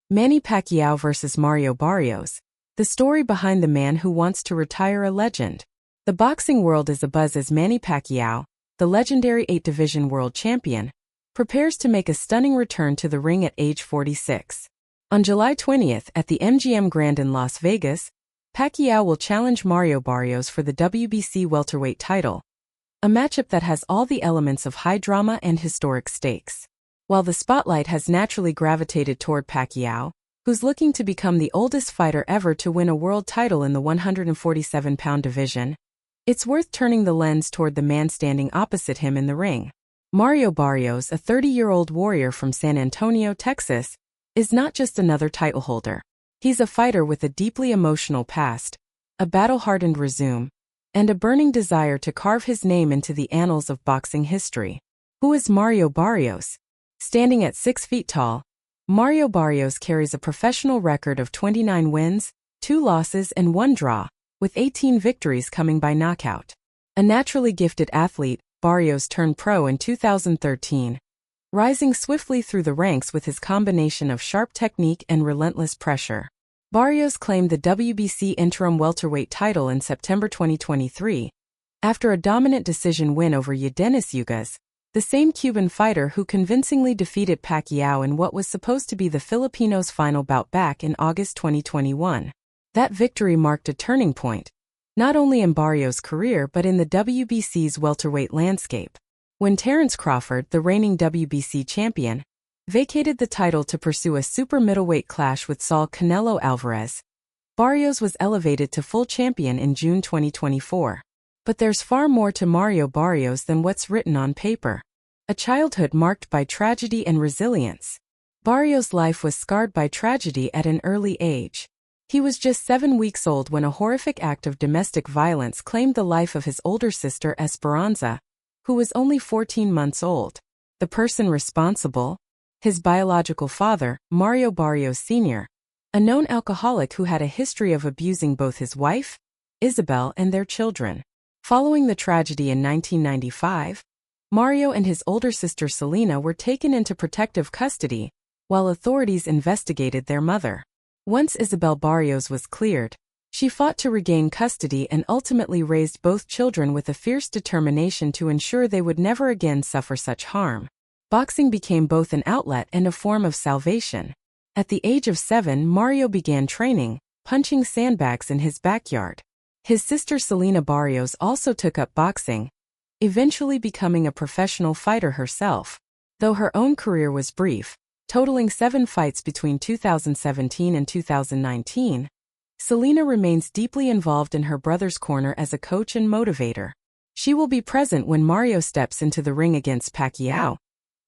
Manny Pacquiao vs. Mario Barrios, the story behind the man who wants to retire a legend. The boxing world is abuzz as Manny Pacquiao, the legendary 8-division world champion, prepares to make a stunning return to the ring at age 46. On July 20th at the MGM Grand in Las Vegas, Pacquiao will challenge Mario Barrios for the WBC welterweight title, a matchup that has all the elements of high drama and historic stakes. While the spotlight has naturally gravitated toward Pacquiao, who's looking to become the oldest fighter ever to win a world title in the 147-pound division, it's worth turning the lens toward the man standing opposite him in the ring. Mario Barrios, a 30-year-old warrior from San Antonio, Texas, is not just another title holder. He's a fighter with a deeply emotional past, a battle-hardened resume, and a burning desire to carve his name into the annals of boxing history. Who is Mario Barrios? Standing at 6 feet tall, Mario Barrios carries a professional record of 29 wins, 2 losses and 1 draw, with 18 victories coming by knockout. A naturally gifted athlete, Barrios turned pro in 2013, rising swiftly through the ranks with his combination of sharp technique and relentless pressure. Barrios claimed the WBC interim welterweight title in September 2023, after a dominant decision win over Denis Yugas, the same Cuban fighter who convincingly defeated Pacquiao in what was supposed to be the Filipinos' final bout back in August 2021. That victory marked a turning point, not only in Barrios' career but in the WBC's welterweight landscape, when Terence Crawford, the reigning WBC champion, vacated the title to pursue a super middleweight clash with Saul Canelo Alvarez. Barrios was elevated to full champion in June 2024. But there's far more to Mario Barrios than what's written on paper. A childhood marked by tragedy and resilience. Barrios' life was scarred by tragedy at an early age. He was just 7 weeks old when a horrific act of domestic violence claimed the life of his older sister Esperanza, who was only 14 months old. The person responsible? His biological father, Mario Barrios Sr., a known alcoholic who had a history of abusing both his wife, Isabel, and their children. Following the tragedy in 1995, Mario and his older sister Selena were taken into protective custody, while authorities investigated their mother. Once Isabel Barrios was cleared, she fought to regain custody and ultimately raised both children with a fierce determination to ensure they would never again suffer such harm. Boxing became both an outlet and a form of salvation. At the age of 7, Mario began training, punching sandbags in his backyard. His sister Selena Barrios also took up boxing, eventually becoming a professional fighter herself. Though her own career was brief, totaling 7 fights between 2017 and 2019, Selena remains deeply involved in her brother's corner as a coach and motivator. She will be present when Mario steps into the ring against Pacquiao,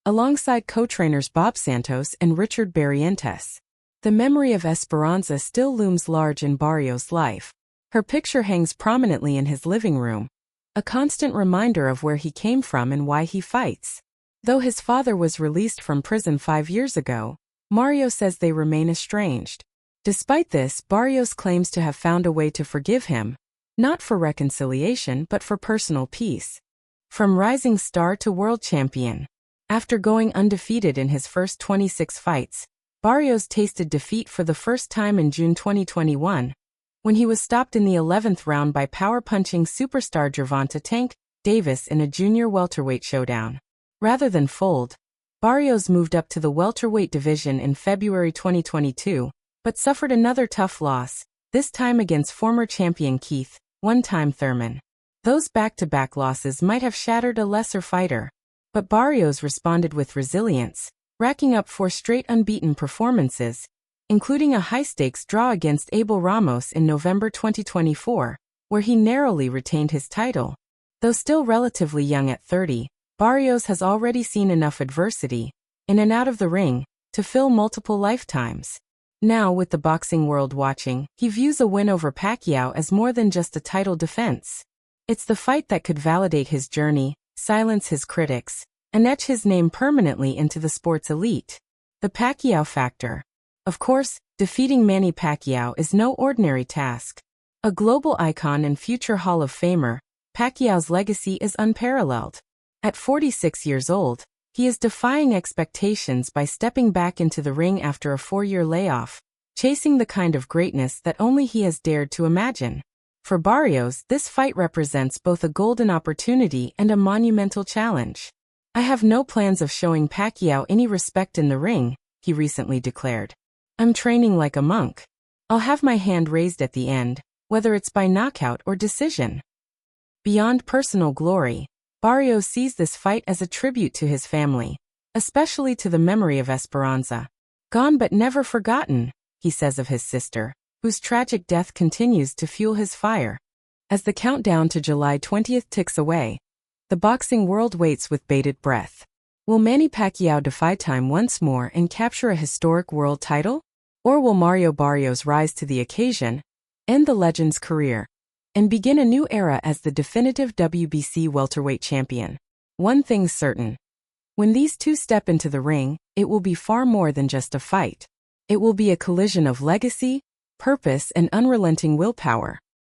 alongside co-trainers Bob Santos and Richard Barrientos. The memory of Esperanza still looms large in Barrios' life. Her picture hangs prominently in his living room, a constant reminder of where he came from and why he fights. Though his father was released from prison 5 years ago, Mario says they remain estranged. Despite this, Barrios claims to have found a way to forgive him, not for reconciliation but for personal peace. From rising star to world champion. After going undefeated in his first 26 fights, Barrios tasted defeat for the first time in June 2021, when he was stopped in the 11th round by power-punching superstar Gervonta "Tank" Davis in a junior welterweight showdown. Rather than fold, Barrios moved up to the welterweight division in February 2022, but suffered another tough loss, this time against former champion Keith, one-time Thurman. Those back-to-back losses might have shattered a lesser fighter, but Barrios responded with resilience, racking up 4 straight unbeaten performances, including a high-stakes draw against Abel Ramos in November 2024, where he narrowly retained his title. Though still relatively young at 30, Barrios has already seen enough adversity, in and out of the ring, to fill multiple lifetimes. Now, with the boxing world watching, he views a win over Pacquiao as more than just a title defense. It's the fight that could validate his journey, silence his critics, and etch his name permanently into the sport's elite. The Pacquiao factor. Of course, defeating Manny Pacquiao is no ordinary task. A global icon and future Hall of Famer, Pacquiao's legacy is unparalleled. At 46 years old, He is defying expectations by stepping back into the ring after a 4-year layoff, chasing the kind of greatness that only he has dared to imagine. For Barrios, this fight represents both a golden opportunity and a monumental challenge. "I have no plans of showing Pacquiao any respect in the ring," he recently declared. "I'm training like a monk. I'll have my hand raised at the end, whether it's by knockout or decision." Beyond personal glory, Barrios sees this fight as a tribute to his family, especially to the memory of Esperanza. "Gone but never forgotten," he says of his sister, whose tragic death continues to fuel his fire. As the countdown to July 20th ticks away, the boxing world waits with bated breath. Will Manny Pacquiao defy time once more and capture a historic world title? Or will Mario Barrios rise to the occasion, end the legend's career, and begin a new era as the definitive WBC welterweight champion? One thing's certain. When these two step into the ring, it will be far more than just a fight. It will be a collision of legacy, purpose, and unrelenting willpower.